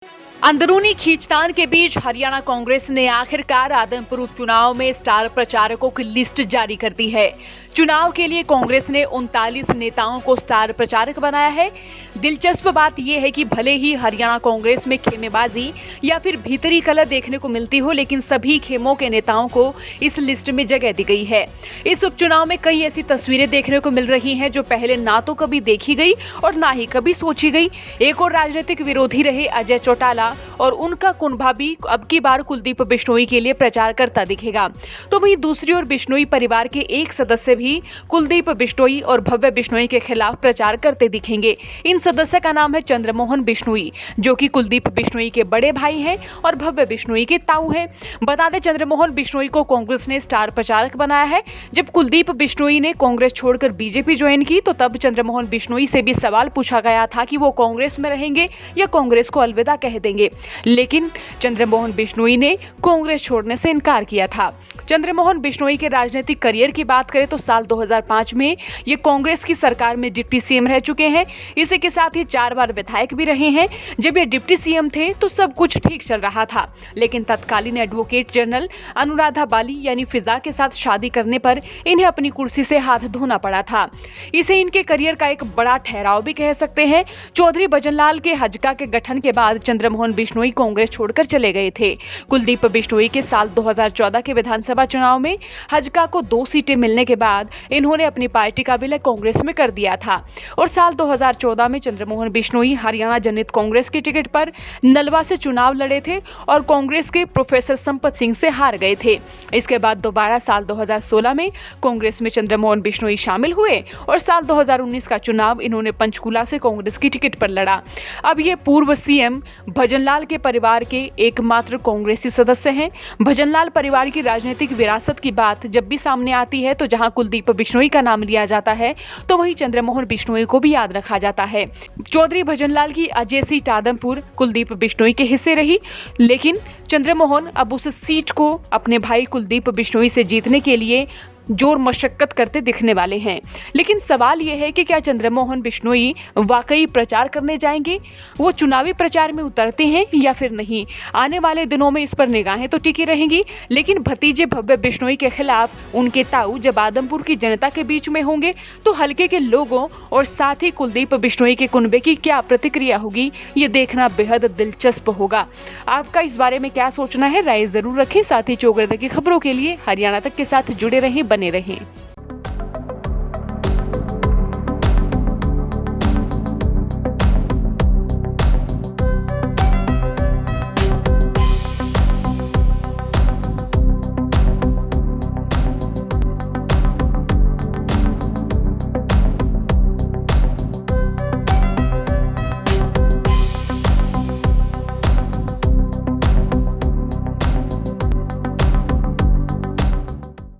अंदरूनी खींचतान के बीच हरियाणा कांग्रेस ने आखिरकार आदमपुर उपचुनाव में स्टार प्रचारकों की लिस्ट जारी कर दी है। चुनाव के लिए कांग्रेस ने 39 नेताओं को स्टार प्रचारक बनाया है। दिलचस्प बात यह है कि भले ही हरियाणा कांग्रेस में खेमेबाजी या फिर भीतरी कलह देखने को मिलती हो, लेकिन सभी खेमों के नेताओं को इस लिस्ट में जगह दी गई है। इस उपचुनाव में कई ऐसी तस्वीरें देखने को मिल रही हैं जो पहले ना तो कभी देखी गई और ना ही कभी सोची गई। एक और राजनीतिक विरोधी रहे अजय चौटाला और उनका कुनबा भी अब की बार कुलदीप बिश्नोई के लिए प्रचार करता दिखेगा। तो वहीं दूसरी ओर बिश्नोई परिवार के एक सदस्य भी कुलदीप बिश्नोई और भव्य बिश्नोई के खिलाफ प्रचार करते दिखेंगे। इन सदस्य का नाम है चंद्रमोहन बिश्नोई, जो कि कुलदीप बिश्नोई के बड़े भाई हैं और भव्य बिश्नोई के ताऊ हैं। बता दें, चंद्रमोहन बिश्नोई को कांग्रेस ने स्टार प्रचारक बनाया है। जब कुलदीप बिश्नोई ने कांग्रेस छोड़कर बीजेपी ज्वाइन की तो तब चंद्रमोहन बिश्नोई से भी सवाल पूछा गया था कि वो कांग्रेस में रहेंगे या कांग्रेस को अलविदा कह देंगे, लेकिन चंद्रमोहन बिश्नोई ने कांग्रेस छोड़ने से इनकार किया था। चंद्रमोहन बिश्नोई के राजनीतिक करियर की बात करें तो साल 2005 में ये कांग्रेस की सरकार में डिप्टी सीएम रह चुके हैं। इसी के साथ ही 4 बार विधायक भी रहे हैं। जब ये डिप्टी सीएम थे तो सब कुछ ठीक चल रहा था, लेकिन तत्कालीन एडवोकेट जनरल अनुराधा बाली यानी फिजा के साथ शादी करने पर इन्हें अपनी कुर्सी से हाथ धोना पड़ा था। इसे इनके करियर का एक बड़ा ठहराव भी कह सकते हैं। चौधरी भजनलाल के हजका के गठन के बाद चंद्रमोहन बिश्नोई कांग्रेस छोड़कर चले गए थे। कुलदीप बिश्नोई के साल 2014 के विधानसभा चुनाव में हजका को 2 सीटें मिलने के बाद इन्होंने अपनी पार्टी का विलय कांग्रेस में कर दिया था और साल 2014 में चंद्रमोहन बिश्नोई हरियाणा जनहित कांग्रेस की टिकट पर नलवा से चुनाव लड़े थे और कांग्रेस के प्रोफेसर संपत सिंह से हार गए थे। इसके बाद दोबारा साल 2016 में कांग्रेस में चंद्रमोहन बिश्नोई शामिल हुए और साल 2019 का चुनाव इन्होंने पंचकूला से कांग्रेस की टिकट पर लड़ा। अब ये पूर्व सीएम भजनलाल के परिवार के एकमात्र कांग्रेसी सदस्य हैं। भजनलाल परिवार की राजनीतिक विरासत की बात जब भी सामने आती है तो जहां कुलदीप बिश्नोई का नाम लिया जाता है तो वहीं चंद्रमोहन बिश्नोई को भी याद रखा जाता है। चौधरी भजनलाल की अजय सीट आदमपुर कुलदीप बिश्नोई के हिस्से रही, लेकिन चंद्रमोहन अब उस सीट को अपने भाई कुलदीप बिश्नोई से जीतने के लिए जोर मशक्कत करते दिखने वाले हैं। लेकिन सवाल यह है कि क्या चंद्रमोहन बिश्नोई वाकई प्रचार करने जाएंगे, वो चुनावी प्रचार में उतरते हैं या फिर नहीं। आने वाले दिनों में इस पर निगाहें तो टिकी रहेंगी, लेकिन भतीजे भव्य बिश्नोई के खिलाफ उनके ताऊ जब आदमपुर की जनता के बीच में होंगे तो हल्के के लोगों और साथ ही कुलदीप बिश्नोई के कुनबे की क्या प्रतिक्रिया होगी, ये देखना बेहद दिलचस्प होगा। आपका इस बारे में क्या सोचना है, राय जरूर रखें। साथ ही चौगरदा की खबरों के लिए हरियाणा तक के साथ जुड़े रहें, बने रहें।